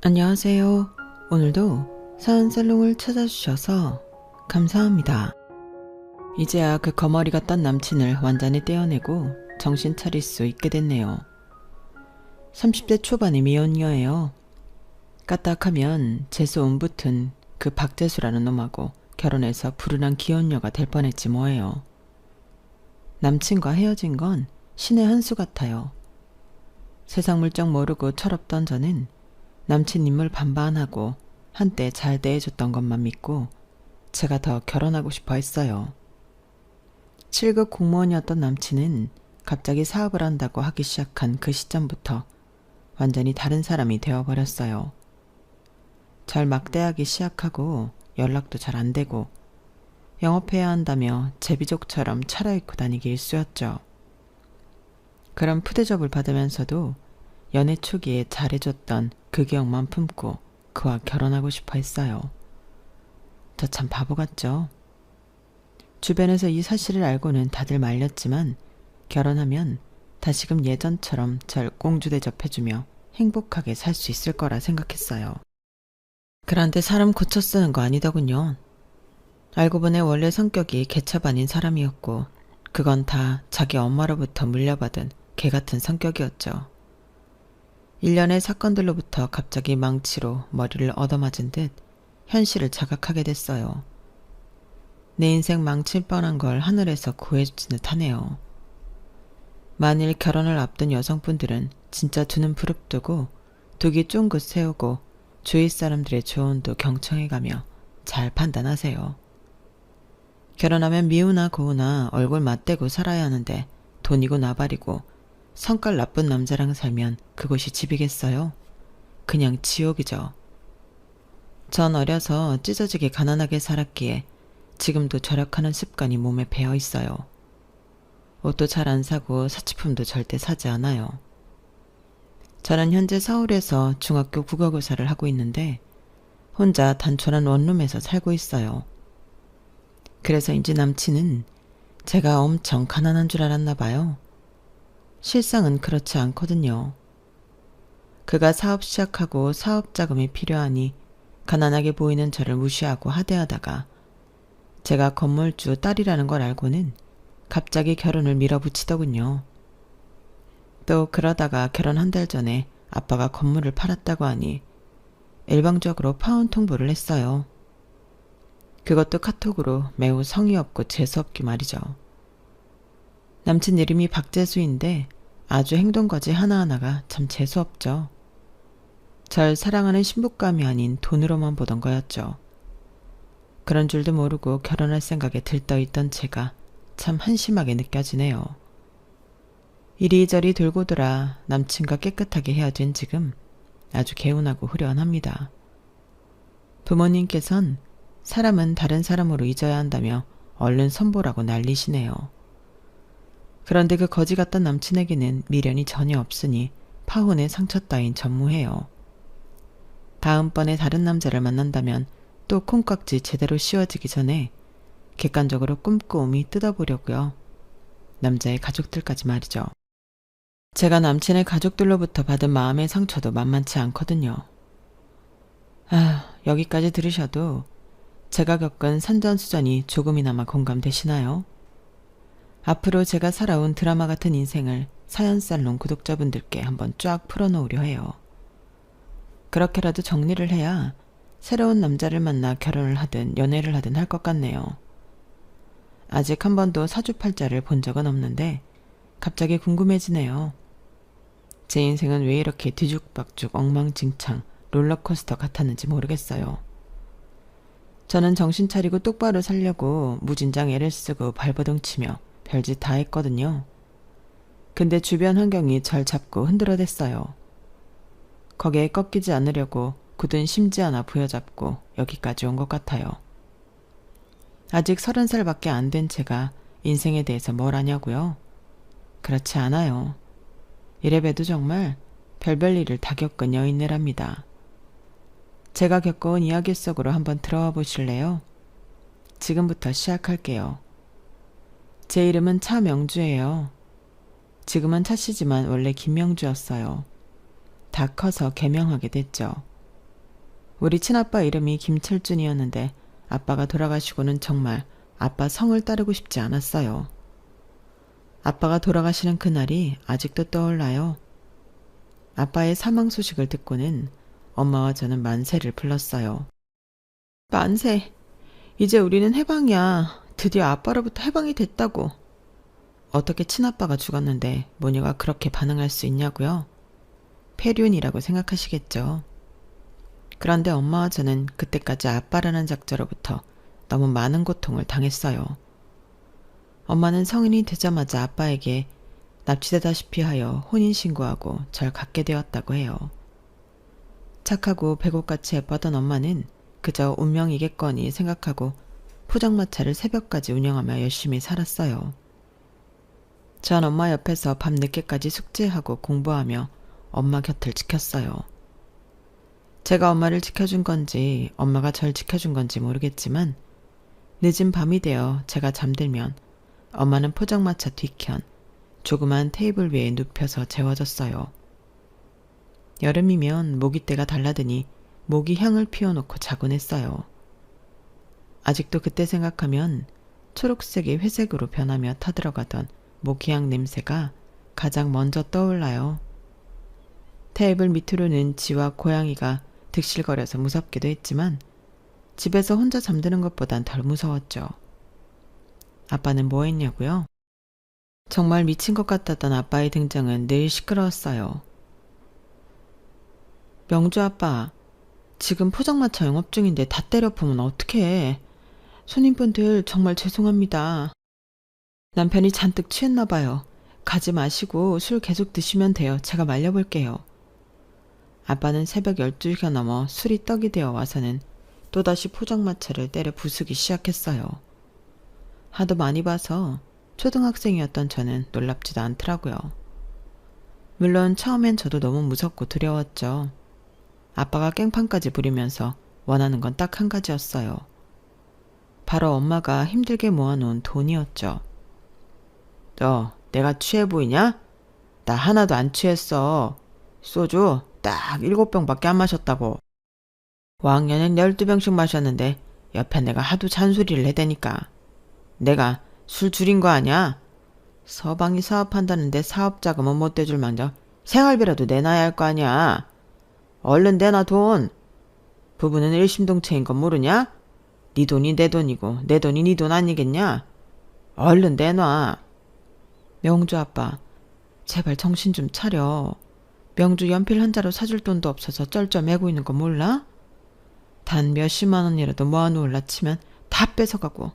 안녕하세요. 오늘도 사연살롱을 찾아주셔서 감사합니다. 이제야 그 거머리가 딴 남친을 완전히 떼어내고 정신 차릴 수 있게 됐네요. 30대 초반의 미혼녀예요. 까딱하면 재수 온 붙은 그 박재수라는 놈하고 결혼해서 불운한 기혼녀가 될 뻔했지 뭐예요. 남친과 헤어진 건 신의 한 수 같아요. 세상 물정 모르고 철없던 저는 남친 인물 반반하고 한때 잘 대해줬던 것만 믿고 제가 더 결혼하고 싶어 했어요. 7급 공무원이었던 남친은 갑자기 사업을 한다고 하기 시작한 그 시점부터 완전히 다른 사람이 되어버렸어요. 절 막대하기 시작하고 연락도 잘 안 되고 영업해야 한다며 제비족처럼 차려입고 다니기 일쑤였죠. 그런 푸대접을 받으면서도 연애 초기에 잘해줬던 그 기억만 품고 그와 결혼하고 싶어 했어요. 저 참 바보 같죠? 주변에서 이 사실을 알고는 다들 말렸지만 결혼하면 다시금 예전처럼 절 공주 대접해주며 행복하게 살 수 있을 거라 생각했어요. 그런데 사람 고쳐 쓰는 거 아니더군요. 알고 보니 원래 성격이 개차반인 사람이었고 그건 다 자기 엄마로부터 물려받은 개같은 성격이었죠. 일련의 사건들로부터 갑자기 망치로 머리를 얻어맞은 듯 현실을 자각하게 됐어요. 내 인생 망칠 뻔한 걸 하늘에서 구해주지 듯하네요. 만일 결혼을 앞둔 여성분들은 진짜 두 눈 부릅뜨고 두기 쫑긋 세우고 주위 사람들의 조언도 경청해가며 잘 판단하세요. 결혼하면 미우나 고우나 얼굴 맞대고 살아야 하는데 돈이고 나발이고 성깔 나쁜 남자랑 살면 그곳이 집이겠어요? 그냥 지옥이죠. 전 어려서 찢어지게 가난하게 살았기에 지금도 절약하는 습관이 몸에 배어 있어요. 옷도 잘 안 사고 사치품도 절대 사지 않아요. 저는 현재 서울에서 중학교 국어교사를 하고 있는데 혼자 단촐한 원룸에서 살고 있어요. 그래서인지 남친은 제가 엄청 가난한 줄 알았나 봐요. 실상은 그렇지 않거든요. 그가 사업 시작하고 사업 자금이 필요하니 가난하게 보이는 저를 무시하고 하대하다가 제가 건물주 딸이라는 걸 알고는 갑자기 결혼을 밀어붙이더군요. 또 그러다가 결혼 한 달 전에 아빠가 건물을 팔았다고 하니 일방적으로 파혼 통보를 했어요. 그것도 카톡으로 매우 성의 없고 재수 없기 말이죠. 남친 이름이 박재수인데 아주 행동거지 하나하나가 참 재수없죠. 절 사랑하는 신부감이 아닌 돈으로만 보던 거였죠. 그런 줄도 모르고 결혼할 생각에 들떠있던 제가 참 한심하게 느껴지네요. 이리저리 돌고 돌아 남친과 깨끗하게 헤어진 지금 아주 개운하고 후련합니다. 부모님께선 사람은 다른 사람으로 잊어야 한다며 얼른 선보라고 난리시네요. 그런데 그 거지 같던 남친에게는 미련이 전혀 없으니 파혼의 상처 따윈 전무해요. 다음번에 다른 남자를 만난다면 또 콩깍지 제대로 씌워지기 전에 객관적으로 꼼꼼히 뜯어보려고요. 남자의 가족들까지 말이죠. 제가 남친의 가족들로부터 받은 마음의 상처도 만만치 않거든요. 여기까지 들으셔도 제가 겪은 산전수전이 조금이나마 공감되시나요? 앞으로 제가 살아온 드라마 같은 인생을 사연살롱 구독자분들께 한번 쫙 풀어놓으려 해요. 그렇게라도 정리를 해야 새로운 남자를 만나 결혼을 하든 연애를 하든 할 것 같네요. 아직 한 번도 사주팔자를 본 적은 없는데 갑자기 궁금해지네요. 제 인생은 왜 이렇게 뒤죽박죽 엉망진창 롤러코스터 같았는지 모르겠어요. 저는 정신 차리고 똑바로 살려고 무진장 애를 쓰고 발버둥 치며 별짓 다 했거든요. 근데 주변 환경이 절 잡고 흔들어댔어요. 거기에 꺾이지 않으려고 굳은 심지 하나 부여잡고 여기까지 온 것 같아요. 아직 30살밖에 안 된 제가 인생에 대해서 뭘 아냐고요? 그렇지 않아요. 이래봬도 정말 별별 일을 다 겪은 여인네랍니다. 제가 겪어온 이야기 속으로 한번 들어와 보실래요? 지금부터 시작할게요. 제 이름은 차명주예요. 지금은 차씨지만 원래 김명주였어요. 다 커서 개명하게 됐죠. 우리 친아빠 이름이 김철준이었는데 아빠가 돌아가시고는 정말 아빠 성을 따르고 싶지 않았어요. 아빠가 돌아가시는 그날이 아직도 떠올라요. 아빠의 사망 소식을 듣고는 엄마와 저는 만세를 불렀어요. 만세! 이제 우리는 해방이야. 드디어 아빠로부터 해방이 됐다고. 어떻게 친아빠가 죽었는데 모녀가 그렇게 반응할 수 있냐고요? 폐륜이라고 생각하시겠죠. 그런데 엄마와 저는 그때까지 아빠라는 작자로부터 너무 많은 고통을 당했어요. 엄마는 성인이 되자마자 아빠에게 납치되다시피 하여 혼인신고하고 절 갖게 되었다고 해요. 착하고 배꼽같이 예뻤던 엄마는 그저 운명이겠거니 생각하고 포장마차를 새벽까지 운영하며 열심히 살았어요. 전 엄마 옆에서 밤늦게까지 숙제하고 공부하며 엄마 곁을 지켰어요. 제가 엄마를 지켜준 건지 엄마가 절 지켜준 건지 모르겠지만 늦은 밤이 되어 제가 잠들면 엄마는 포장마차 뒤편 조그만 테이블 위에 눕혀서 재워졌어요. 여름이면 모기떼가 달라드니 모기 향을 피워놓고 자곤 했어요. 아직도 그때 생각하면 초록색이 회색으로 변하며 타들어가던 모기향 냄새가 가장 먼저 떠올라요. 테이블 밑으로는 쥐와 고양이가 득실거려서 무섭기도 했지만 집에서 혼자 잠드는 것보단 덜 무서웠죠. 아빠는 뭐 했냐고요? 정말 미친 것 같았던 아빠의 등장은 늘 시끄러웠어요. 명주 아빠, 지금 포장마차 영업 중인데 다 때려 부으면 어떡해. 손님분들 정말 죄송합니다. 남편이 잔뜩 취했나 봐요. 가지 마시고 술 계속 드시면 돼요. 제가 말려볼게요. 아빠는 새벽 12시가 넘어 술이 떡이 되어 와서는 또다시 포장마차를 때려 부수기 시작했어요. 하도 많이 봐서 초등학생이었던 저는 놀랍지도 않더라고요. 물론 처음엔 저도 너무 무섭고 두려웠죠. 아빠가 깽판까지 부리면서 원하는 건 딱 한 가지였어요. 바로 엄마가 힘들게 모아놓은 돈이었죠. 너 내가 취해 보이냐? 나 하나도 안 취했어. 소주 딱 7병밖에 안 마셨다고. 5학년엔 12병씩 마셨는데 옆에 내가 하도 잔소리를 해대니까. 내가 술 줄인 거 아니야? 서방이 사업한다는데 사업자금은 못 대줄 망정 생활비라도 내놔야 할 거 아니야. 얼른 내놔 돈. 부부는 일심동체인 건 모르냐? 네 돈이 내 돈이고 내 돈이 네 돈 아니겠냐? 얼른 내놔. 명주 아빠, 제발 정신 좀 차려. 명주 연필 한 자루 사줄 돈도 없어서 쩔쩔매고 있는 거 몰라? 단 몇십만 원이라도 모아놓을라 치면 다 뺏어가고.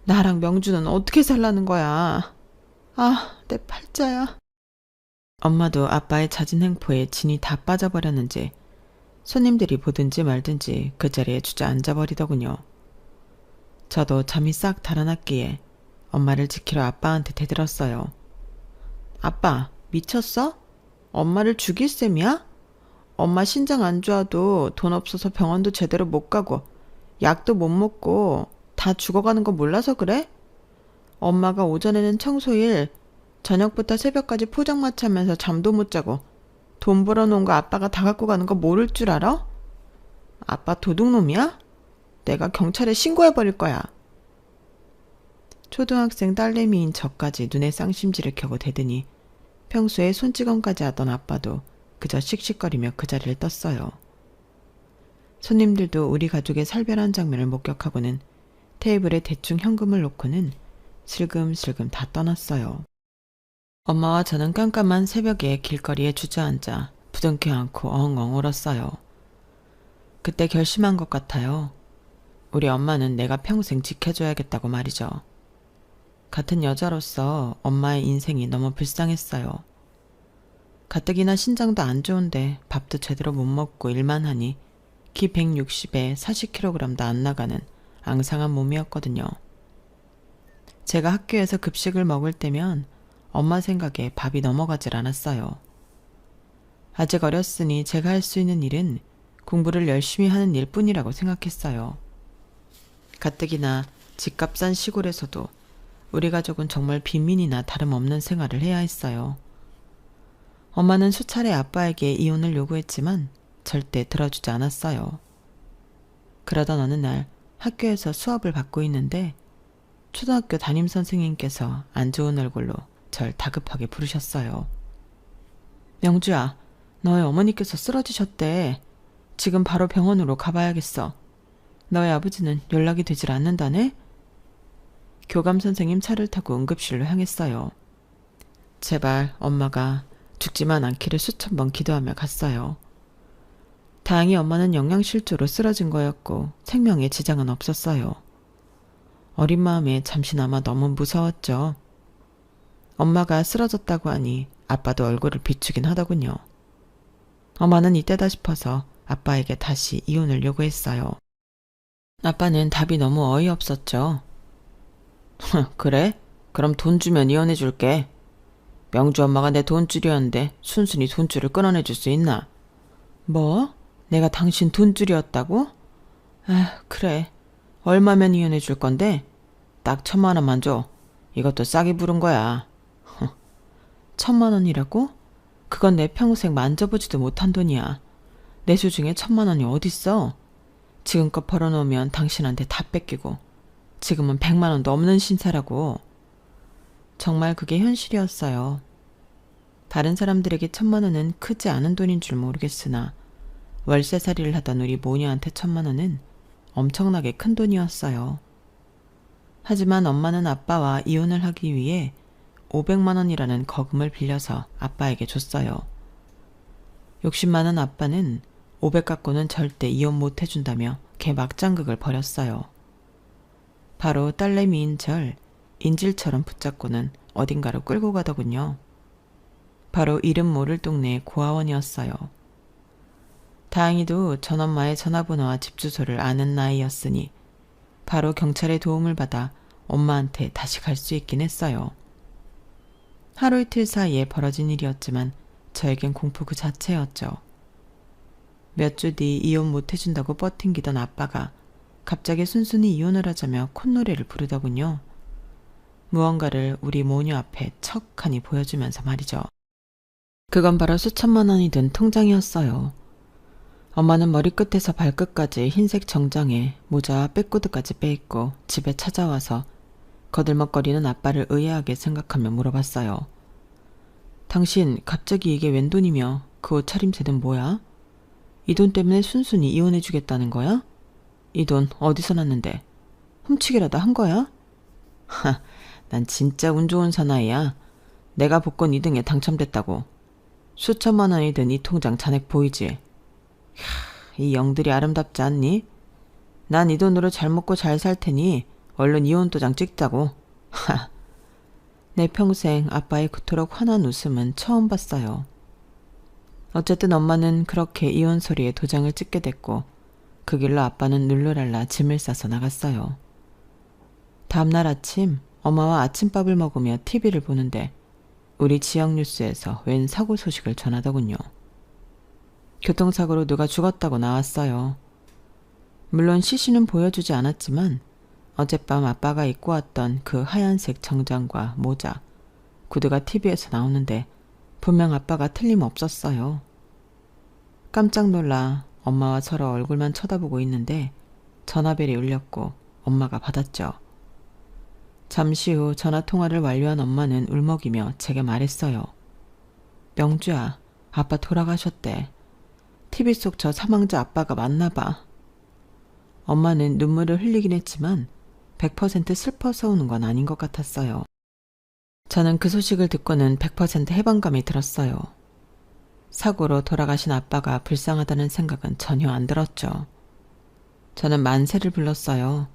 나랑 명주는 어떻게 살라는 거야? 아, 내 팔자야. 엄마도 아빠의 잦은 행포에 진이 다 빠져버렸는지 손님들이 보든지 말든지 그 자리에 주저앉아 버리더군요. 저도 잠이 싹 달아났기에 엄마를 지키러 아빠한테 대들었어요. 아빠, 미쳤어? 엄마를 죽일 셈이야? 엄마 신장 안 좋아도 돈 없어서 병원도 제대로 못 가고 약도 못 먹고 다 죽어가는 거 몰라서 그래? 엄마가 오전에는 청소일, 저녁부터 새벽까지 포장마차 하면서 잠도 못 자고 돈 벌어놓은 거 아빠가 다 갖고 가는 거 모를 줄 알아? 아빠 도둑놈이야? 내가 경찰에 신고해버릴 거야. 초등학생 딸내미인 저까지 눈에 쌍심지를 켜고 대더니 평소에 손찌검까지 하던 아빠도 그저 씩씩거리며 그 자리를 떴어요. 손님들도 우리 가족의 살벌한 장면을 목격하고는 테이블에 대충 현금을 놓고는 슬금슬금 다 떠났어요. 엄마와 저는 깜깜한 새벽에 길거리에 주저앉아 부둥켜 안고 엉엉 울었어요. 그때 결심한 것 같아요. 우리 엄마는 내가 평생 지켜줘야겠다고 말이죠. 같은 여자로서 엄마의 인생이 너무 불쌍했어요. 가뜩이나 신장도 안 좋은데 밥도 제대로 못 먹고 일만 하니 키 160에 40kg도 안 나가는 앙상한 몸이었거든요. 제가 학교에서 급식을 먹을 때면 엄마 생각에 밥이 넘어가질 않았어요. 아직 어렸으니 제가 할 수 있는 일은 공부를 열심히 하는 일뿐이라고 생각했어요. 가뜩이나 집값 싼 시골에서도 우리 가족은 정말 빈민이나 다름없는 생활을 해야 했어요. 엄마는 수차례 아빠에게 이혼을 요구했지만 절대 들어주지 않았어요. 그러던 어느 날 학교에서 수업을 받고 있는데 초등학교 담임선생님께서 안 좋은 얼굴로 절 다급하게 부르셨어요. 명주야, 너의 어머니께서 쓰러지셨대. 지금 바로 병원으로 가봐야겠어. 너의 아버지는 연락이 되질 않는다네? 교감선생님 차를 타고 응급실로 향했어요. 제발 엄마가 죽지만 않기를 수천 번 기도하며 갔어요. 다행히 엄마는 영양실조로 쓰러진 거였고 생명에 지장은 없었어요. 어린 마음에 잠시나마 너무 무서웠죠. 엄마가 쓰러졌다고 하니 아빠도 얼굴을 비추긴 하더군요. 엄마는 이때다 싶어서 아빠에게 다시 이혼을 요구했어요. 아빠는 답이 너무 어이없었죠. 그래? 그럼 돈 주면 이혼해 줄게. 명주 엄마가 내 돈줄이었는데 순순히 돈줄을 끊어내줄 수 있나? 뭐? 내가 당신 돈줄이었다고? 아, 그래. 얼마면 이혼해 줄 건데? 딱 1,000,000원만 줘. 이것도 싸게 부른 거야. 1,000,000원이라고? 그건 내 평생 만져보지도 못한 돈이야. 내 소중에 1,000,000원이 어딨어? 지금껏 벌어놓으면 당신한테 다 뺏기고 지금은 100만원도 없는 신세라고. 정말 그게 현실이었어요. 다른 사람들에게 1,000,000원은 크지 않은 돈인 줄 모르겠으나 월세살이를 하던 우리 모녀한테 1,000,000원은 엄청나게 큰 돈이었어요. 하지만 엄마는 아빠와 이혼을 하기 위해 500만원이라는 거금을 빌려서 아빠에게 줬어요. 욕심 많은 아빠는 500 갖고는 절대 이혼 못 해준다며 개막장극을 벌였어요. 바로 딸내미인 절 인질처럼 붙잡고는 어딘가로 끌고 가더군요. 바로 이름 모를 동네의 고아원이었어요. 다행히도 전엄마의 전화번호와 집 주소를 아는 나이였으니 바로 경찰의 도움을 받아 엄마한테 다시 갈 수 있긴 했어요. 하루 이틀 사이에 벌어진 일이었지만 저에겐 공포 그 자체였죠. 몇 주 뒤 이혼 못 해준다고 뻗팅기던 아빠가 갑자기 순순히 이혼을 하자며 콧노래를 부르더군요. 무언가를 우리 모녀 앞에 척하니 보여주면서 말이죠. 그건 바로 수천만 원이 든 통장이었어요. 엄마는 머리끝에서 발끝까지 흰색 정장에 모자와 백구두까지 빼입고 집에 찾아와서 거들먹거리는 아빠를 의아하게 생각하며 물어봤어요. 당신 갑자기 이게 웬 돈이며 그 옷차림새는 뭐야? 이 돈 때문에 순순히 이혼해주겠다는 거야? 이 돈 어디서 났는데? 훔치기라도 한 거야? 하, 난 진짜 운 좋은 사나이야. 내가 복권 2등에 당첨됐다고. 수천만 원이 든 이 통장 잔액 보이지? 이 영들이 아름답지 않니? 난 이 돈으로 잘 먹고 잘 살 테니 얼른 이혼 도장 찍자고. 하. 내 평생 아빠의 그토록 환한 웃음은 처음 봤어요. 어쨌든 엄마는 그렇게 이혼 소리에 도장을 찍게 됐고 그 길로 아빠는 룰루랄라 짐을 싸서 나갔어요. 다음날 아침 엄마와 아침밥을 먹으며 TV를 보는데 우리 지역 뉴스에서 웬 사고 소식을 전하더군요. 교통사고로 누가 죽었다고 나왔어요. 물론 시신은 보여주지 않았지만 어젯밤 아빠가 입고 왔던 그 하얀색 정장과 모자, 구두가 TV에서 나오는데 분명 아빠가 틀림없었어요. 깜짝 놀라 엄마와 서로 얼굴만 쳐다보고 있는데 전화벨이 울렸고 엄마가 받았죠. 잠시 후 전화통화를 완료한 엄마는 울먹이며 제게 말했어요. 명주야, 아빠 돌아가셨대. TV 속 저 사망자 아빠가 맞나 봐. 엄마는 눈물을 흘리긴 했지만 100% 슬퍼서 우는 건 아닌 것 같았어요. 저는 그 소식을 듣고는 100% 해방감이 들었어요. 사고로 돌아가신 아빠가 불쌍하다는 생각은 전혀 안 들었죠. 저는 만세를 불렀어요.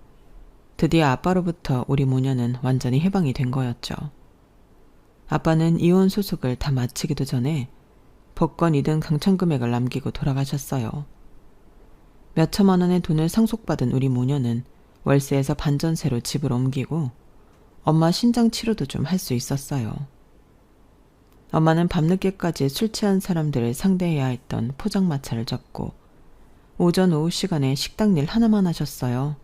드디어 아빠로부터 우리 모녀는 완전히 해방이 된 거였죠. 아빠는 이혼 소속을 다 마치기도 전에 복권 2등 당첨 금액을 남기고 돌아가셨어요. 몇천만 원의 돈을 상속받은 우리 모녀는 월세에서 반전세로 집을 옮기고 엄마 신장 치료도 좀 할 수 있었어요. 엄마는 밤늦게까지 술 취한 사람들을 상대해야 했던 포장마차를 접고 오전 오후 시간에 식당 일 하나만 하셨어요.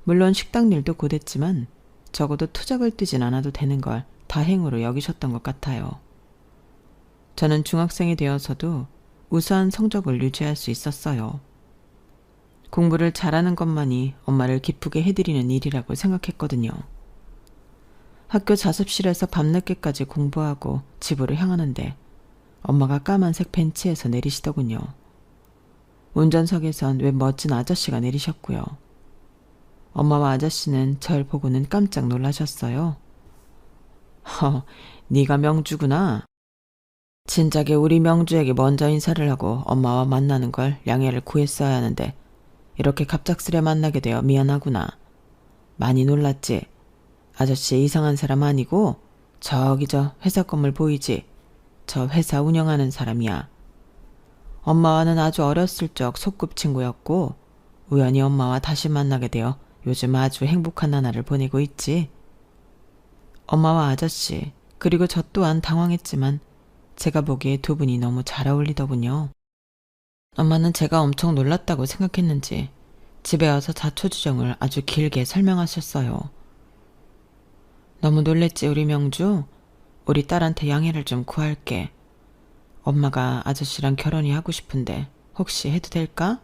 물론 식당 일도 고됐지만 적어도 투잡을 뛰진 않아도 되는 걸 다행으로 여기셨던 것 같아요. 저는 중학생이 되어서도 우수한 성적을 유지할 수 있었어요. 공부를 잘하는 것만이 엄마를 기쁘게 해드리는 일이라고 생각했거든요. 학교 자습실에서 밤늦게까지 공부하고 집으로 향하는데 엄마가 까만색 벤츠에서 내리시더군요. 운전석에선 웬 멋진 아저씨가 내리셨고요. 엄마와 아저씨는 절 보고는 깜짝 놀라셨어요. 네가 명주구나. 진작에 우리 명주에게 먼저 인사를 하고 엄마와 만나는 걸 양해를 구했어야 하는데 이렇게 갑작스레 만나게 되어 미안하구나. 많이 놀랐지? 아저씨 이상한 사람 아니고 저기 저 회사 건물 보이지? 저 회사 운영하는 사람이야. 엄마와는 아주 어렸을 적 소꿉친구였고 우연히 엄마와 다시 만나게 되어 요즘 아주 행복한 나날을 보내고 있지. 엄마와 아저씨 그리고 저 또한 당황했지만 제가 보기에 두 분이 너무 잘 어울리더군요. 엄마는 제가 엄청 놀랐다고 생각했는지 집에 와서 자초지종을 아주 길게 설명하셨어요. 너무 놀랬지 우리 명주? 우리 딸한테 양해를 좀 구할게. 엄마가 아저씨랑 결혼이 하고 싶은데 혹시 해도 될까?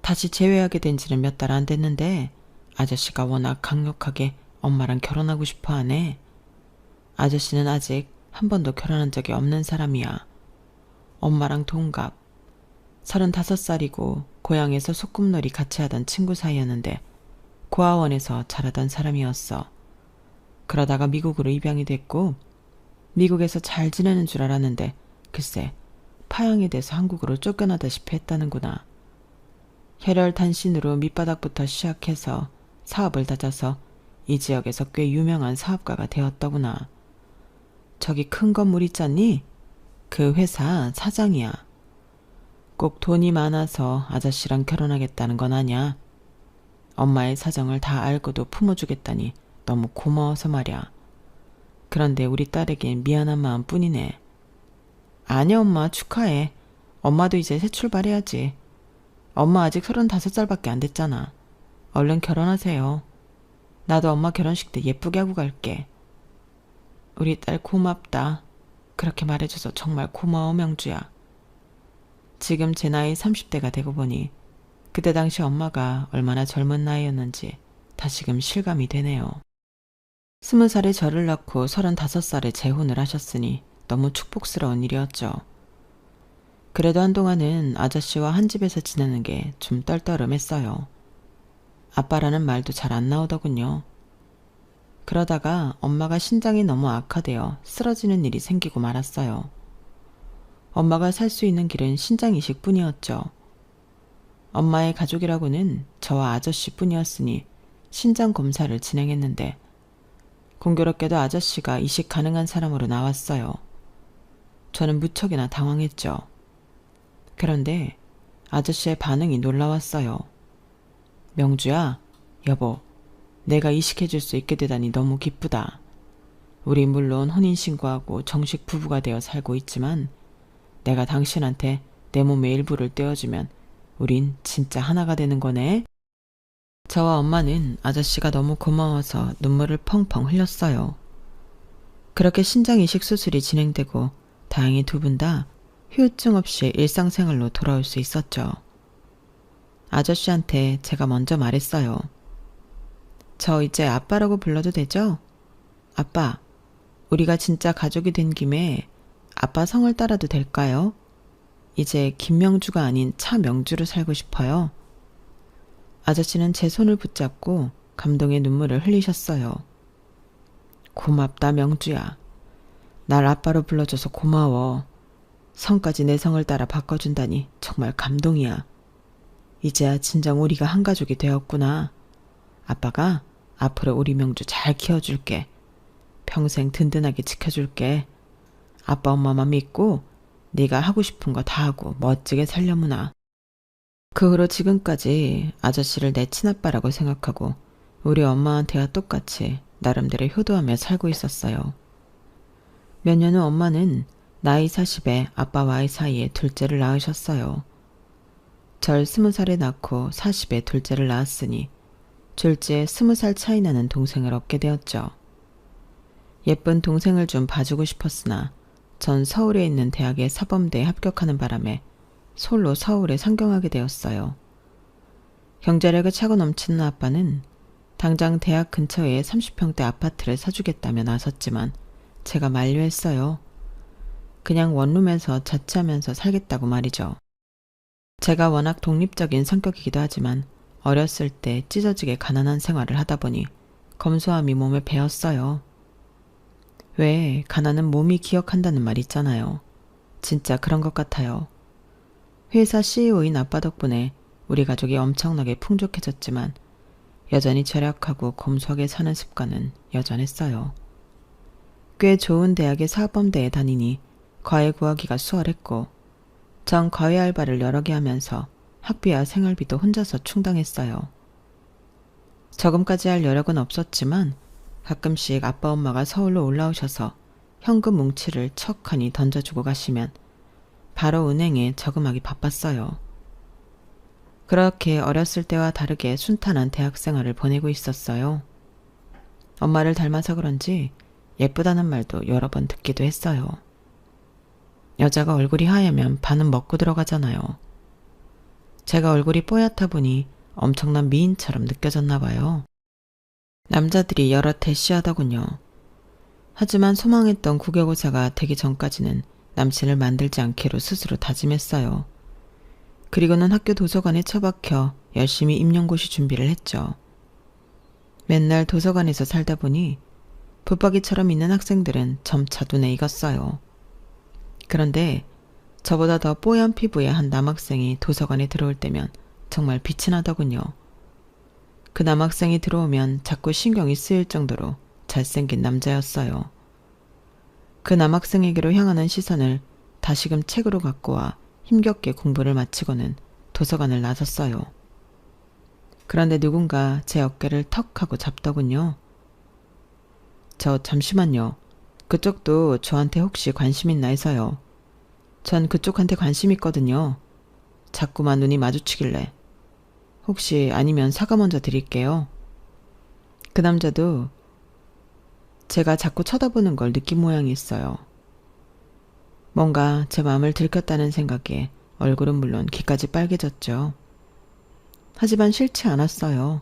다시 재회하게 된 지는 몇 달 안 됐는데 아저씨가 워낙 강력하게 엄마랑 결혼하고 싶어 하네. 아저씨는 아직 한 번도 결혼한 적이 없는 사람이야. 엄마랑 동갑. 35살이고 고향에서 소꿉놀이 같이 하던 친구 사이였는데 고아원에서 자라던 사람이었어. 그러다가 미국으로 입양이 됐고 미국에서 잘 지내는 줄 알았는데 글쎄 파양이 돼서 한국으로 쫓겨나다시피 했다는구나. 혈혈단신으로 밑바닥부터 시작해서 사업을 다져서 이 지역에서 꽤 유명한 사업가가 되었더구나. 저기 큰 건물 있잖니? 그 회사 사장이야. 꼭 돈이 많아서 아저씨랑 결혼하겠다는 건 아냐. 엄마의 사정을 다 알고도 품어주겠다니 너무 고마워서 말이야. 그런데 우리 딸에겐 미안한 마음뿐이네. 아니 엄마 축하해. 엄마도 이제 새 출발해야지. 엄마 아직 35살밖에 안 됐잖아. 얼른 결혼하세요. 나도 엄마 결혼식 때 예쁘게 하고 갈게. 우리 딸 고맙다. 그렇게 말해줘서 정말 고마워 명주야. 지금 제 나이 30대가 되고 보니 그때 당시 엄마가 얼마나 젊은 나이였는지 다시금 실감이 되네요. 20살에 저를 낳고 35살에 재혼을 하셨으니 너무 축복스러운 일이었죠. 그래도 한동안은 아저씨와 한 집에서 지내는 게 좀 떨떠름했어요. 아빠라는 말도 잘 안 나오더군요. 그러다가 엄마가 신장이 너무 악화되어 쓰러지는 일이 생기고 말았어요. 엄마가 살 수 있는 길은 신장 이식뿐이었죠. 엄마의 가족이라고는 저와 아저씨뿐이었으니 신장 검사를 진행했는데 공교롭게도 아저씨가 이식 가능한 사람으로 나왔어요. 저는 무척이나 당황했죠. 그런데 아저씨의 반응이 놀라웠어요. 명주야, 여보, 내가 이식해줄 수 있게 되다니 너무 기쁘다. 우리 물론 혼인신고하고 정식 부부가 되어 살고 있지만 내가 당신한테 내 몸의 일부를 떼어주면 우린 진짜 하나가 되는 거네. 저와 엄마는 아저씨가 너무 고마워서 눈물을 펑펑 흘렸어요. 그렇게 신장 이식 수술이 진행되고 다행히 두 분 다 후유증 없이 일상생활로 돌아올 수 있었죠. 아저씨한테 제가 먼저 말했어요. 저 이제 아빠라고 불러도 되죠? 아빠, 우리가 진짜 가족이 된 김에 아빠 성을 따라도 될까요? 이제 김명주가 아닌 차명주로 살고 싶어요. 아저씨는 제 손을 붙잡고 감동의 눈물을 흘리셨어요. 고맙다 명주야. 날 아빠로 불러줘서 고마워. 성까지 내 성을 따라 바꿔준다니 정말 감동이야. 이제야 진정 우리가 한 가족이 되었구나. 아빠가 앞으로 우리 명주 잘 키워줄게. 평생 든든하게 지켜줄게. 아빠 엄마만 믿고 네가 하고 싶은 거 다 하고 멋지게 살려무나. 그 후로 지금까지 아저씨를 내 친아빠라고 생각하고 우리 엄마한테와 똑같이 나름대로 효도하며 살고 있었어요. 몇 년 후 엄마는 나이 40에 아빠와의 사이에 둘째를 낳으셨어요. 절 20살에 낳고 40에 둘째를 낳았으니 졸지에 20살 차이 나는 동생을 얻게 되었죠. 예쁜 동생을 좀 봐주고 싶었으나 전 서울에 있는 대학의 사범대에 합격하는 바람에 솔로 서울에 상경하게 되었어요. 경제력에 차고 넘치는 아빠는 당장 대학 근처에 30평대 아파트를 사주겠다며 나섰지만 제가 만류했어요. 그냥 원룸에서 자취하면서 살겠다고 말이죠. 제가 워낙 독립적인 성격이기도 하지만 어렸을 때 찢어지게 가난한 생활을 하다 보니 검소함이 몸에 배었어요. 왜 가난은 몸이 기억한다는 말 있잖아요. 진짜 그런 것 같아요. 회사 CEO인 아빠 덕분에 우리 가족이 엄청나게 풍족해졌지만 여전히 절약하고 검소하게 사는 습관은 여전했어요. 꽤 좋은 대학의 사범대에 다니니 과외 구하기가 수월했고 전 과외 알바를 여러 개 하면서 학비와 생활비도 혼자서 충당했어요. 저금까지 할 여력은 없었지만 가끔씩 아빠 엄마가 서울로 올라오셔서 현금 뭉치를 척하니 던져주고 가시면 바로 은행에 저금하기 바빴어요. 그렇게 어렸을 때와 다르게 순탄한 대학 생활을 보내고 있었어요. 엄마를 닮아서 그런지 예쁘다는 말도 여러 번 듣기도 했어요. 여자가 얼굴이 하얘면 반은 먹고 들어가잖아요. 제가 얼굴이 뽀얗다 보니 엄청난 미인처럼 느껴졌나 봐요. 남자들이 여러 대시하더군요. 하지만 소망했던 국외고사가 되기 전까지는 남친을 만들지 않기로 스스로 다짐했어요. 그리고는 학교 도서관에 처박혀 열심히 임용고시 준비를 했죠. 맨날 도서관에서 살다 보니 붙박이처럼 있는 학생들은 점차 눈에 익었어요. 그런데 저보다 더 뽀얀 피부의 한 남학생이 도서관에 들어올 때면 정말 빛이 나더군요. 그 남학생이 들어오면 자꾸 신경이 쓰일 정도로 잘생긴 남자였어요. 그 남학생에게로 향하는 시선을 다시금 책으로 갖고 와 힘겹게 공부를 마치고는 도서관을 나섰어요. 그런데 누군가 제 어깨를 턱 하고 잡더군요. 저 잠시만요. 그쪽도 저한테 혹시 관심 있나 해서요. 전 그쪽한테 관심 있거든요. 자꾸만 눈이 마주치길래. 혹시 아니면 사과 먼저 드릴게요. 그 남자도 제가 자꾸 쳐다보는 걸 느낀 모양이 있어요. 뭔가 제 마음을 들켰다는 생각에 얼굴은 물론 귀까지 빨개졌죠. 하지만 싫지 않았어요.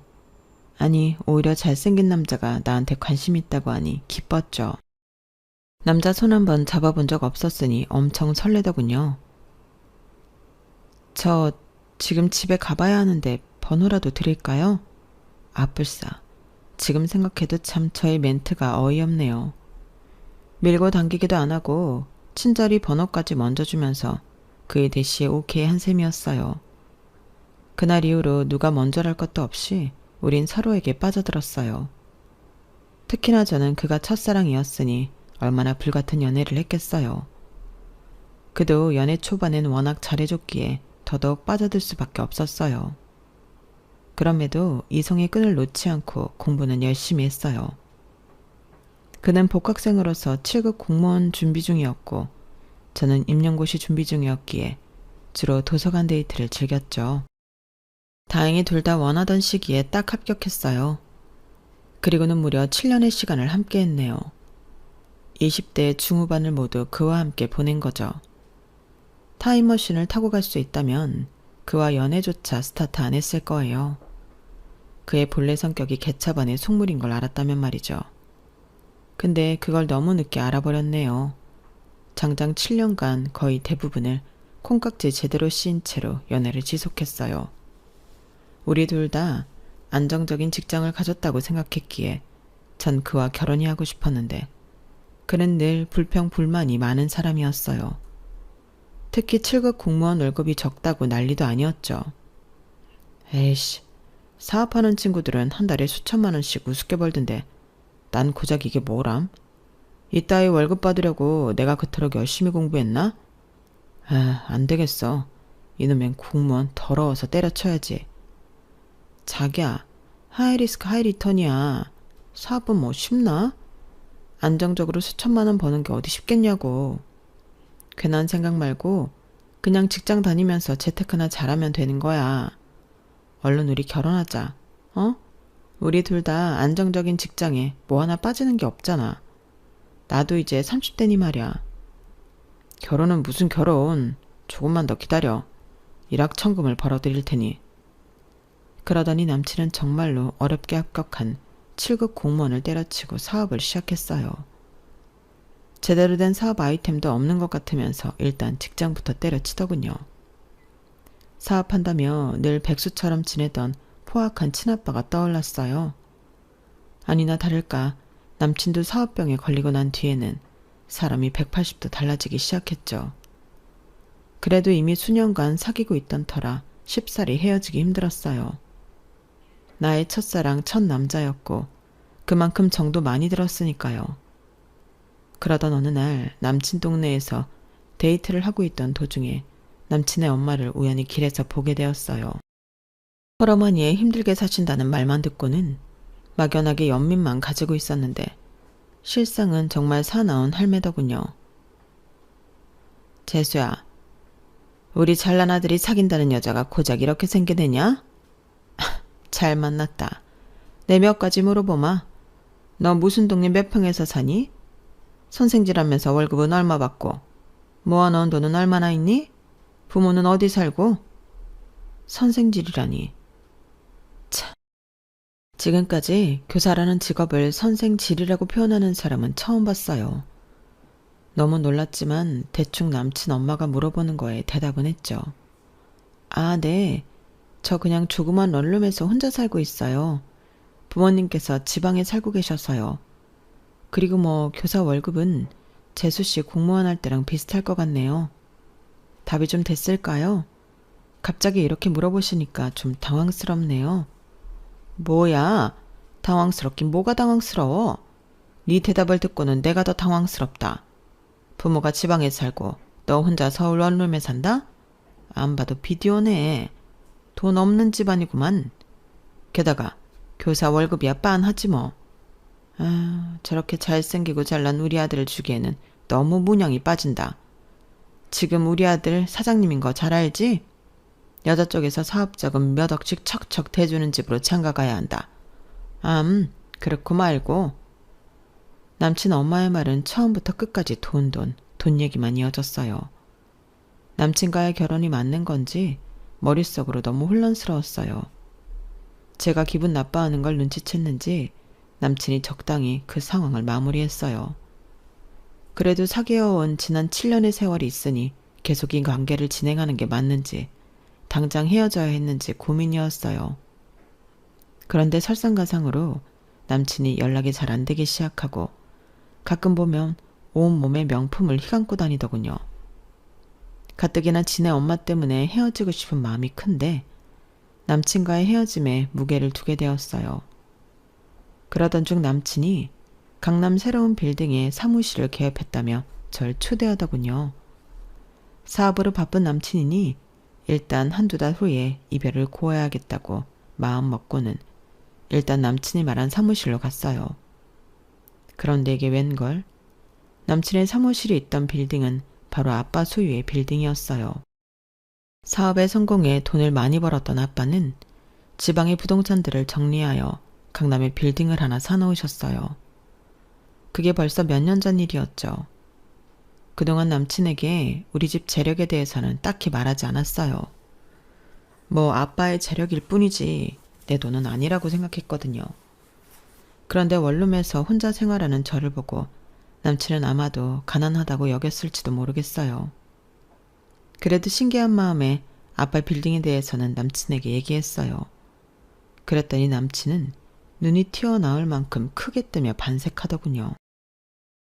아니, 오히려 잘생긴 남자가 나한테 관심 있다고 하니 기뻤죠. 남자 손 한번 잡아본 적 없었으니 엄청 설레더군요. 저 지금 집에 가봐야 하는데 번호라도 드릴까요? 아뿔싸. 지금 생각해도 참 저의 멘트가 어이없네요. 밀고 당기기도 안 하고 친절히 번호까지 먼저 주면서 그의 대시에 오케이 한 셈이었어요. 그날 이후로 누가 먼저랄 것도 없이 우린 서로에게 빠져들었어요. 특히나 저는 그가 첫사랑이었으니 얼마나 불같은 연애를 했겠어요. 그도 연애 초반엔 워낙 잘해줬기에 더더욱 빠져들 수밖에 없었어요. 그럼에도 이성의 끈을 놓지 않고 공부는 열심히 했어요. 그는 복학생으로서 7급 공무원 준비 중이었고 저는 임용고시 준비 중이었기에 주로 도서관 데이트를 즐겼죠. 다행히 둘 다 원하던 시기에 딱 합격했어요. 그리고는 무려 7년의 시간을 함께 했네요. 20대 중후반을 모두 그와 함께 보낸 거죠. 타임머신을 타고 갈 수 있다면 그와 연애조차 스타트 안 했을 거예요. 그의 본래 성격이 개차반의 속물인 걸 알았다면 말이죠. 근데 그걸 너무 늦게 알아버렸네요. 장장 7년간 거의 대부분을 콩깍지 제대로 씌인 채로 연애를 지속했어요. 우리 둘 다 안정적인 직장을 가졌다고 생각했기에 전 그와 결혼이 하고 싶었는데 그는 늘 불평불만이 많은 사람이었어요. 특히 7급 공무원 월급이 적다고 난리도 아니었죠. 에이씨, 사업하는 친구들은 한 달에 수천만 원씩 우습게 벌던데 난 고작 이게 뭐람? 이따위 월급 받으려고 내가 그토록 열심히 공부했나? 아, 안 되겠어. 이놈엔 공무원 더러워서 때려쳐야지. 자기야, 하이리스크 하이리턴이야. 사업은 뭐 쉽나? 안정적으로 수천만 원 버는 게 어디 쉽겠냐고. 괜한 생각 말고 그냥 직장 다니면서 재테크나 잘하면 되는 거야. 얼른 우리 결혼하자. 어? 우리 둘 다 안정적인 직장에 뭐 하나 빠지는 게 없잖아. 나도 이제 30대니 말이야. 결혼은 무슨 결혼. 조금만 더 기다려. 일확천금을 벌어드릴 테니. 그러더니 남친은 정말로 어렵게 합격한 7급 공무원을 때려치고 사업을 시작했어요. 제대로 된 사업 아이템도 없는 것 같으면서 일단 직장부터 때려치더군요. 사업한다며 늘 백수처럼 지내던 포악한 친아빠가 떠올랐어요. 아니나 다를까 남친도 사업병에 걸리고 난 뒤에는 사람이 180도 달라지기 시작했죠. 그래도 이미 수년간 사귀고 있던 터라 쉽사리 헤어지기 힘들었어요. 나의 첫사랑 첫 남자였고 그만큼 정도 많이 들었으니까요. 그러던 어느 날 남친 동네에서 데이트를 하고 있던 도중에 남친의 엄마를 우연히 길에서 보게 되었어요. 헐어머니에 힘들게 사신다는 말만 듣고는 막연하게 연민만 가지고 있었는데 실상은 정말 사나운 할매더군요. 재수야, 우리 잘난 아들이 사귄다는 여자가 고작 이렇게 생겨내냐? 잘 만났다. 내 몇 가지 물어보마. 너 무슨 동네 몇 평에서 사니? 선생질하면서 월급은 얼마 받고? 모아놓은 돈은 얼마나 있니? 부모는 어디 살고? 선생질이라니. 참, 지금까지 교사라는 직업을 선생질이라고 표현하는 사람은 처음 봤어요. 너무 놀랐지만 대충 남친 엄마가 물어보는 거에 대답은 했죠. 아, 네. 저 그냥 조그만 런룸에서 혼자 살고 있어요. 부모님께서 지방에 살고 계셔서요. 그리고 뭐 교사 월급은 재수씨 공무원 할 때랑 비슷할 것 같네요. 답이 좀 됐을까요? 갑자기 이렇게 물어보시니까 좀 당황스럽네요. 뭐야? 당황스럽긴 뭐가 당황스러워? 네 대답을 듣고는 내가 더 당황스럽다. 부모가 지방에 살고 너 혼자 서울 원룸에 산다? 안 봐도 비디오네. 돈 없는 집안이구만. 게다가 교사 월급이야 빤하지 뭐. 아, 저렇게 잘생기고 잘난 우리 아들을 주기에는 너무 문양이 빠진다. 지금 우리 아들 사장님인 거 잘 알지? 여자 쪽에서 사업자금 몇 억씩 척척 대주는 집으로 장가가야 한다. 그렇고 말고. 남친 엄마의 말은 처음부터 끝까지 돈 얘기만 이어졌어요. 남친과의 결혼이 맞는 건지 머릿속으로 너무 혼란스러웠어요. 제가 기분 나빠하는 걸 눈치챘는지 남친이 적당히 그 상황을 마무리했어요. 그래도 사귀어온 지난 7년의 세월이 있으니 계속 이 관계를 진행하는 게 맞는지 당장 헤어져야 했는지 고민이었어요. 그런데 설상가상으로 남친이 연락이 잘 안 되기 시작하고 가끔 보면 온몸에 명품을 휘감고 다니더군요. 가뜩이나 지네 엄마 때문에 헤어지고 싶은 마음이 큰데 남친과의 헤어짐에 무게를 두게 되었어요. 그러던 중 남친이 강남 새로운 빌딩에 사무실을 개업했다며 절 초대하더군요. 사업으로 바쁜 남친이니 일단 한두 달 후에 이별을 고해야겠다고 마음 먹고는 일단 남친이 말한 사무실로 갔어요. 그런데 이게 웬걸? 남친의 사무실이 있던 빌딩은 바로 아빠 소유의 빌딩이었어요. 사업에 성공해 돈을 많이 벌었던 아빠는 지방의 부동산들을 정리하여 강남에 빌딩을 하나 사놓으셨어요. 그게 벌써 몇 년 전 일이었죠. 그동안 남친에게 우리 집 재력에 대해서는 딱히 말하지 않았어요. 뭐 아빠의 재력일 뿐이지 내 돈은 아니라고 생각했거든요. 그런데 원룸에서 혼자 생활하는 저를 보고 남친은 아마도 가난하다고 여겼을지도 모르겠어요. 그래도 신기한 마음에 아빠 빌딩에 대해서는 남친에게 얘기했어요. 그랬더니 남친은 눈이 튀어나올 만큼 크게 뜨며 반색하더군요.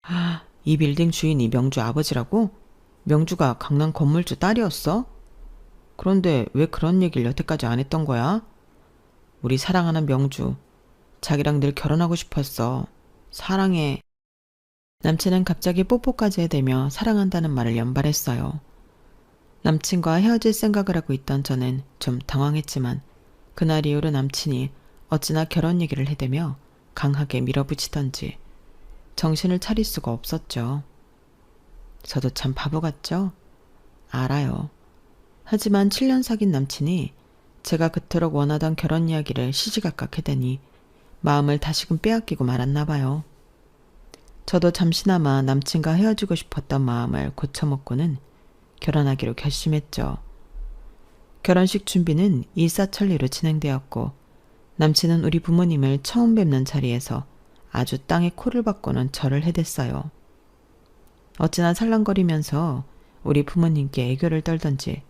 아, 이 빌딩 주인이 명주 아버지라고? 명주가 강남 건물주 딸이었어? 그런데 왜 그런 얘기를 여태까지 안 했던 거야? 우리 사랑하는 명주, 자기랑 늘 결혼하고 싶었어. 사랑해. 남친은 갑자기 뽀뽀까지 해대며 사랑한다는 말을 연발했어요. 남친과 헤어질 생각을 하고 있던 저는 좀 당황했지만 그날 이후로 남친이 어찌나 결혼 얘기를 해대며 강하게 밀어붙이던지 정신을 차릴 수가 없었죠. 저도 참 바보 같죠? 알아요. 하지만 7년 사귄 남친이 제가 그토록 원하던 결혼 이야기를 시시각각 해대니 마음을 다시금 빼앗기고 말았나 봐요. 저도 잠시나마 남친과 헤어지고 싶었던 마음을 고쳐먹고는 결혼하기로 결심했죠. 결혼식 준비는 일사천리로 진행되었고 남친은 우리 부모님을 처음 뵙는 자리에서 아주 땅에 코를 박고는 절을 해댔어요. 어찌나 살랑거리면서 우리 부모님께 애교를 떨던지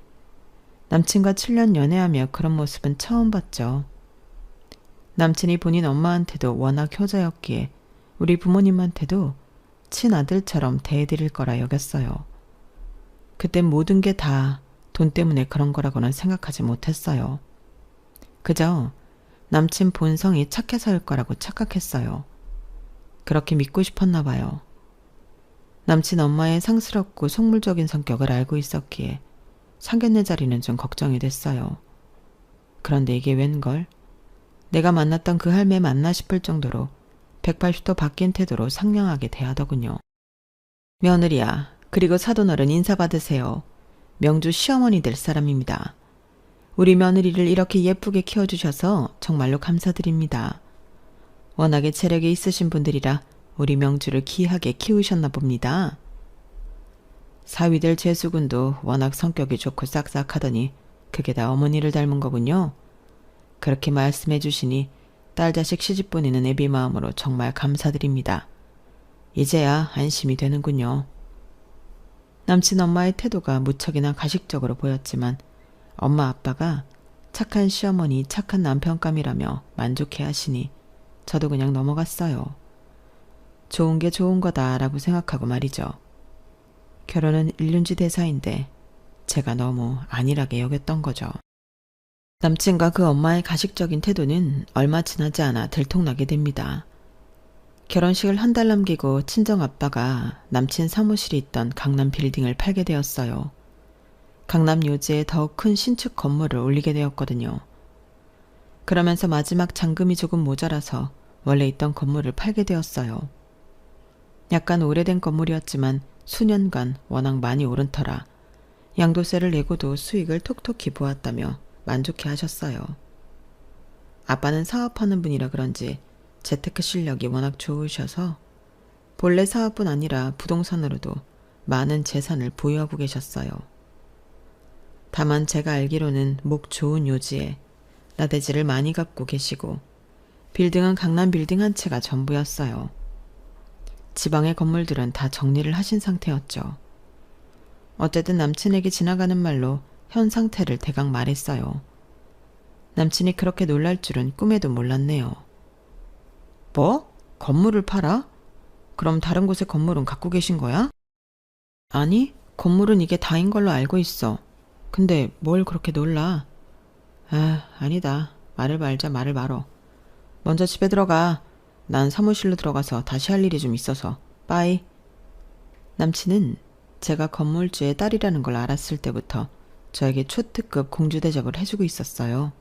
남친과 7년 연애하며 그런 모습은 처음 봤죠. 남친이 본인 엄마한테도 워낙 효자였기에 우리 부모님한테도 친아들처럼 대해드릴 거라 여겼어요. 그땐 모든 게 다 돈 때문에 그런 거라고는 생각하지 못했어요. 그저 남친 본성이 착해서일 거라고 착각했어요. 그렇게 믿고 싶었나 봐요. 남친 엄마의 상스럽고 속물적인 성격을 알고 있었기에 상견례 자리는 좀 걱정이 됐어요. 그런데 이게 웬걸? 내가 만났던 그 할매 맞나 싶을 정도로 180도 바뀐 태도로 상냥하게 대하더군요. 며느리야, 그리고 사돈어른 인사받으세요. 명주 시어머니 될 사람입니다. 우리 며느리를 이렇게 예쁘게 키워주셔서 정말로 감사드립니다. 워낙에 체력이 있으신 분들이라 우리 명주를 귀하게 키우셨나 봅니다. 사위들 재수군도 워낙 성격이 좋고 싹싹하더니 그게 다 어머니를 닮은 거군요. 그렇게 말씀해 주시니 딸 자식 시집 보내는 애비 마음으로 정말 감사드립니다. 이제야 안심이 되는군요. 남친 엄마의 태도가 무척이나 가식적으로 보였지만 엄마 아빠가 착한 시어머니 착한 남편감이라며 만족해 하시니 저도 그냥 넘어갔어요. 좋은 게 좋은 거다라고 생각하고 말이죠. 결혼은 일륜지 대사인데 제가 너무 안일하게 여겼던 거죠. 남친과 그 엄마의 가식적인 태도는 얼마 지나지 않아 들통나게 됩니다. 결혼식을 한 달 남기고 친정 아빠가 남친 사무실이 있던 강남 빌딩을 팔게 되었어요. 강남 요지에 더욱 큰 신축 건물을 올리게 되었거든요. 그러면서 마지막 잔금이 조금 모자라서 원래 있던 건물을 팔게 되었어요. 약간 오래된 건물이었지만 수년간 워낙 많이 오른 터라 양도세를 내고도 수익을 톡톡히 보았다며 만족해 하셨어요. 아빠는 사업하는 분이라 그런지 재테크 실력이 워낙 좋으셔서 본래 사업뿐 아니라 부동산으로도 많은 재산을 보유하고 계셨어요. 다만 제가 알기로는 목 좋은 요지에 나대지를 많이 갖고 계시고 빌딩은 강남 빌딩 한 채가 전부였어요. 지방의 건물들은 다 정리를 하신 상태였죠. 어쨌든 남친에게 지나가는 말로 현 상태를 대강 말했어요. 남친이 그렇게 놀랄 줄은 꿈에도 몰랐네요. 뭐? 건물을 팔아? 그럼 다른 곳에 건물은 갖고 계신 거야? 아니, 건물은 이게 다인 걸로 알고 있어. 근데 뭘 그렇게 놀라? 아, 아니다. 말을 말자 말을 말어. 먼저 집에 들어가. 난 사무실로 들어가서 다시 할 일이 좀 있어서. 빠이. 남친은 제가 건물주의 딸이라는 걸 알았을 때부터 저에게 초특급 공주 대접을 해주고 있었어요.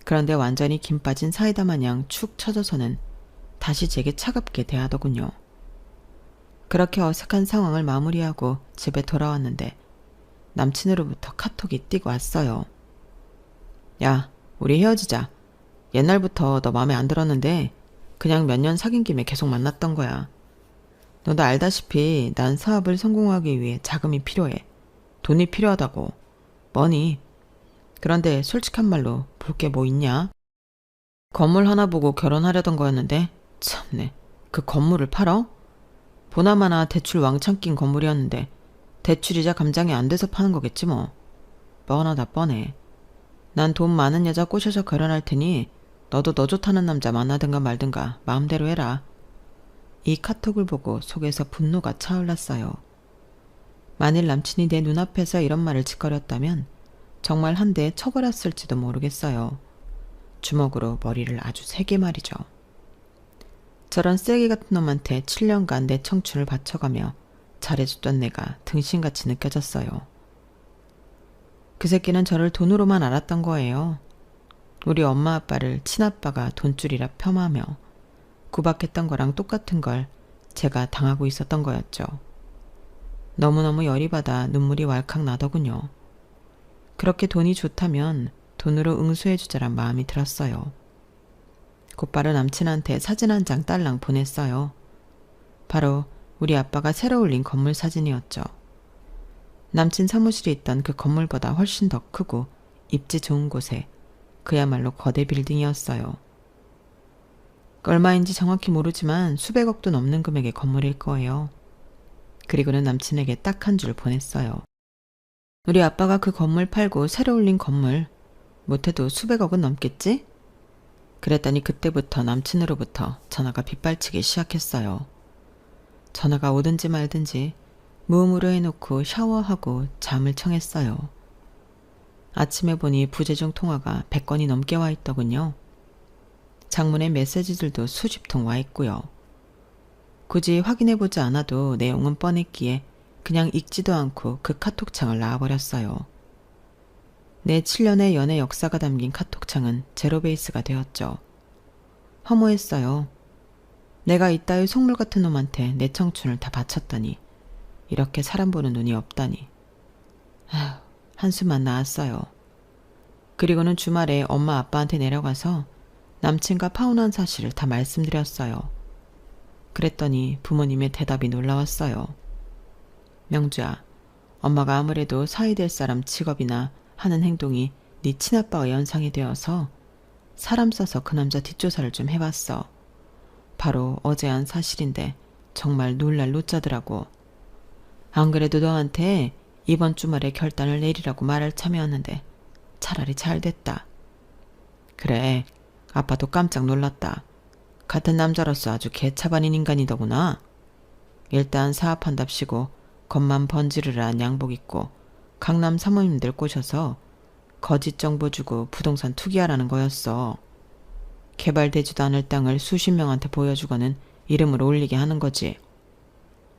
그런데 완전히 김 빠진 사이다 마냥 축 처져서는 다시 제게 차갑게 대하더군요. 그렇게 어색한 상황을 마무리하고 집에 돌아왔는데 남친으로부터 카톡이 뛰고 왔어요. 야, 우리 헤어지자. 옛날부터 너 마음에 안 들었는데 그냥 몇 년 사귄 김에 계속 만났던 거야. 너도 알다시피 난 사업을 성공하기 위해 자금이 필요해. 돈이 필요하다고. 뭐니? 그런데 솔직한 말로 볼 게 뭐 있냐? 건물 하나 보고 결혼하려던 거였는데 참네. 그 건물을 팔어? 보나마나 대출 왕창 낀 건물이었는데 대출이자 감장이 안 돼서 파는 거겠지 뭐. 뻔하다 뻔해. 난 돈 많은 여자 꼬셔서 결혼할 테니 너도 너 좋다는 남자 만나든가 말든가 마음대로 해라. 이 카톡을 보고 속에서 분노가 차올랐어요. 만일 남친이 내 눈앞에서 이런 말을 짓거렸다면 정말 한 대 쳐버렸을지도 모르겠어요. 주먹으로 머리를 아주 세게 말이죠. 저런 쓰레기 같은 놈한테 7년간 내 청춘을 바쳐가며 잘해줬던 내가 등신같이 느껴졌어요. 그 새끼는 저를 돈으로만 알았던 거예요. 우리 엄마 아빠를 친아빠가 돈줄이라 폄하며 구박했던 거랑 똑같은 걸 제가 당하고 있었던 거였죠. 너무너무 열이 받아 눈물이 왈칵 나더군요. 그렇게 돈이 좋다면 돈으로 응수해주자란 마음이 들었어요. 곧바로 남친한테 사진 한 장 딸랑 보냈어요. 바로 우리 아빠가 새로 올린 건물 사진이었죠. 남친 사무실이 있던 그 건물보다 훨씬 더 크고 입지 좋은 곳에 그야말로 거대 빌딩이었어요. 얼마인지 정확히 모르지만 수백억도 넘는 금액의 건물일 거예요. 그리고는 남친에게 딱 한 줄 보냈어요. 우리 아빠가 그 건물 팔고 새로 올린 건물 못해도 수백억은 넘겠지? 그랬더니 그때부터 남친으로부터 전화가 빗발치기 시작했어요. 전화가 오든지 말든지 무음으로 해놓고 샤워하고 잠을 청했어요. 아침에 보니 부재중 통화가 100건이 넘게 와 있더군요. 장문의 메시지들도 수십 통 와 있고요. 굳이 확인해보지 않아도 내용은 뻔했기에 그냥 읽지도 않고 그 카톡창을 놔버렸어요. 내 7년의 연애 역사가 담긴 카톡창은 제로베이스가 되었죠. 허무했어요. 내가 이따위 속물 같은 놈한테 내 청춘을 다 바쳤다니. 이렇게 사람 보는 눈이 없다니. 한숨만 나왔어요. 그리고는 주말에 엄마 아빠한테 내려가서 남친과 파혼한 사실을 다 말씀드렸어요. 그랬더니 부모님의 대답이 놀라웠어요. 명주야, 엄마가 아무래도 사위 될 사람 직업이나 하는 행동이 네 친아빠의 연상이 되어서 사람 써서 그 남자 뒷조사를 좀 해봤어. 바로 어제 한 사실인데 정말 놀랄 노짜더라고. 안 그래도 너한테 이번 주말에 결단을 내리라고 말할 참이었는데 차라리 잘 됐다. 그래, 아빠도 깜짝 놀랐다. 같은 남자로서 아주 개차반인 인간이더구나. 일단 사업한답시고 겉만 번지르르한 양복 입고 강남 사모님들 꼬셔서 거짓 정보 주고 부동산 투기하라는 거였어. 개발되지도 않을 땅을 수십 명한테 보여주고는 이름을 올리게 하는 거지.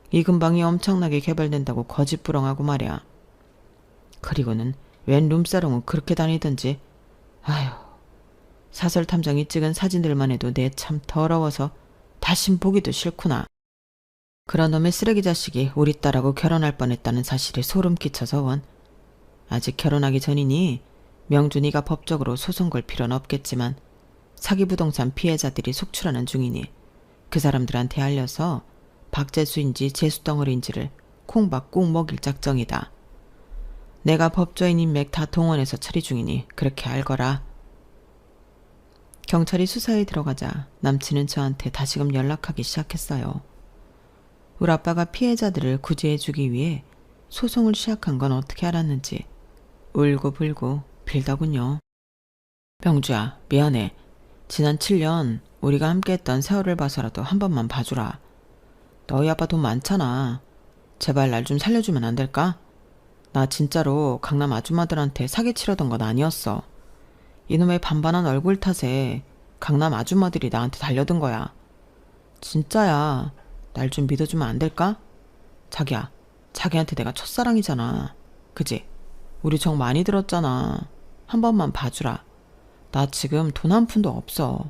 이 근방이 엄청나게 개발된다고 거짓부렁하고 말이야. 그리고는 웬 룸사롱은 그렇게 다니던지. 아휴, 사설 탐정이 찍은 사진들만 해도 내 참 더러워서 다신 보기도 싫구나. 그런 놈의 쓰레기 자식이 우리 딸하고 결혼할 뻔했다는 사실에 소름 끼쳐서 원. 아직 결혼하기 전이니 명준이가 법적으로 소송 걸 필요는 없겠지만 사기 부동산 피해자들이 속출하는 중이니 그 사람들한테 알려서 박재수인지 재수덩어리인지를 콩밥 꼭 먹일 작정이다. 내가 법조인 인맥 다 동원해서 처리 중이니 그렇게 알거라. 경찰이 수사에 들어가자 남친은 저한테 다시금 연락하기 시작했어요. 우리 아빠가 피해자들을 구제해주기 위해 소송을 시작한 건 어떻게 알았는지 울고불고 빌더군요. 명주야, 미안해. 지난 7년 우리가 함께했던 세월을 봐서라도 한 번만 봐주라. 너희 아빠 돈 많잖아. 제발 날 좀 살려주면 안 될까? 나 진짜로 강남 아줌마들한테 사기치려던 건 아니었어. 이놈의 반반한 얼굴 탓에 강남 아줌마들이 나한테 달려든 거야. 진짜야. 날 좀 믿어주면 안 될까? 자기야, 자기한테 내가 첫사랑이잖아. 그지? 우리 정 많이 들었잖아. 한 번만 봐주라. 나 지금 돈 한 푼도 없어.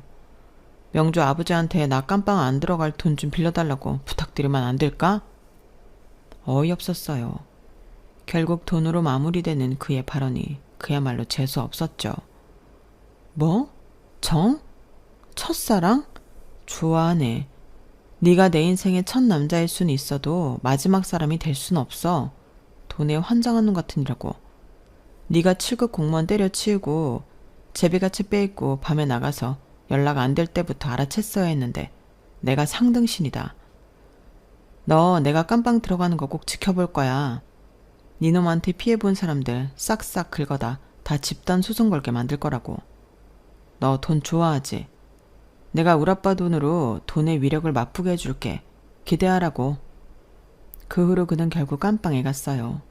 명주 아버지한테 나 깜빵 안 들어갈 돈 좀 빌려달라고 부탁드리면 안 될까? 어이없었어요. 결국 돈으로 마무리되는 그의 발언이 그야말로 재수 없었죠. 뭐? 정? 첫사랑? 좋아하네. 네가 내 인생의 첫 남자일 순 있어도 마지막 사람이 될 순 없어. 돈에 환장한 놈 같으니라고. 네가 7급 공무원 때려치우고 제비같이 빼입고 밤에 나가서 연락 안 될 때부터 알아챘어야 했는데 내가 상등신이다. 너 내가 깜빵 들어가는 거 꼭 지켜볼 거야. 네 놈한테 피해본 사람들 싹싹 긁어다 다 집단 소송 걸게 만들 거라고. 너 돈 좋아하지? 내가 우리 아빠 돈으로 돈의 위력을 맛보게 해줄게. 기대하라고. 그 후로 그는 결국 깜빵에 갔어요.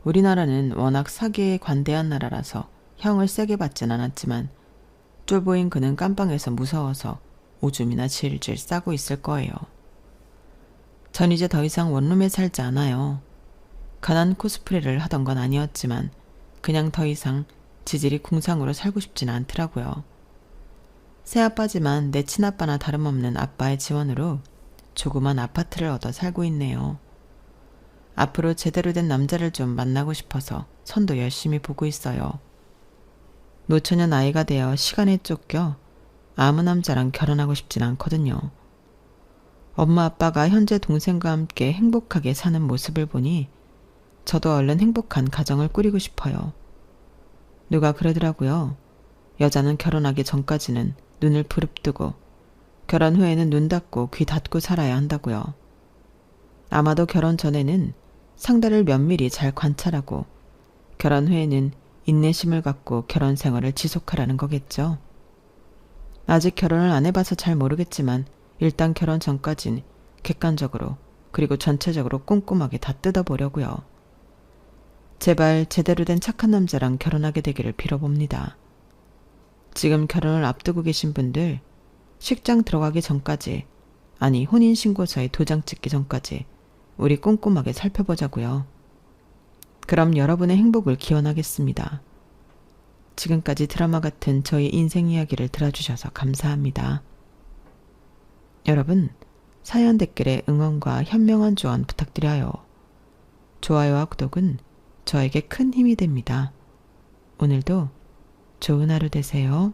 우리나라는 워낙 사기에 관대한 나라라서 형을 세게 받진 않았지만 쫄보인 그는 깜빵에서 무서워서 오줌이나 질질 싸고 있을 거예요. 전 이제 더 이상 원룸에 살지 않아요. 가난 코스프레를 하던 건 아니었지만 그냥 더 이상 지질이 궁상으로 살고 싶진 않더라고요. 새아빠지만 내 친아빠나 다름없는 아빠의 지원으로 조그만 아파트를 얻어 살고 있네요. 앞으로 제대로 된 남자를 좀 만나고 싶어서 선도 열심히 보고 있어요. 노처녀 나이가 되어 시간에 쫓겨 아무 남자랑 결혼하고 싶진 않거든요. 엄마 아빠가 현재 동생과 함께 행복하게 사는 모습을 보니 저도 얼른 행복한 가정을 꾸리고 싶어요. 누가 그러더라고요. 여자는 결혼하기 전까지는 눈을 부릅뜨고 결혼 후에는 눈 닫고 귀 닫고 살아야 한다고요. 아마도 결혼 전에는 상대를 면밀히 잘 관찰하고 결혼 후에는 인내심을 갖고 결혼 생활을 지속하라는 거겠죠. 아직 결혼을 안 해봐서 잘 모르겠지만 일단 결혼 전까진 객관적으로 그리고 전체적으로 꼼꼼하게 다 뜯어보려고요. 제발 제대로 된 착한 남자랑 결혼하게 되기를 빌어봅니다. 지금 결혼을 앞두고 계신 분들 식장 들어가기 전까지, 아니 혼인신고서에 도장 찍기 전까지 우리 꼼꼼하게 살펴보자고요. 그럼 여러분의 행복을 기원하겠습니다. 지금까지 드라마 같은 저의 인생 이야기를 들어주셔서 감사합니다. 여러분, 사연 댓글에 응원과 현명한 조언 부탁드려요. 좋아요와 구독은 저에게 큰 힘이 됩니다. 오늘도 좋은 하루 되세요.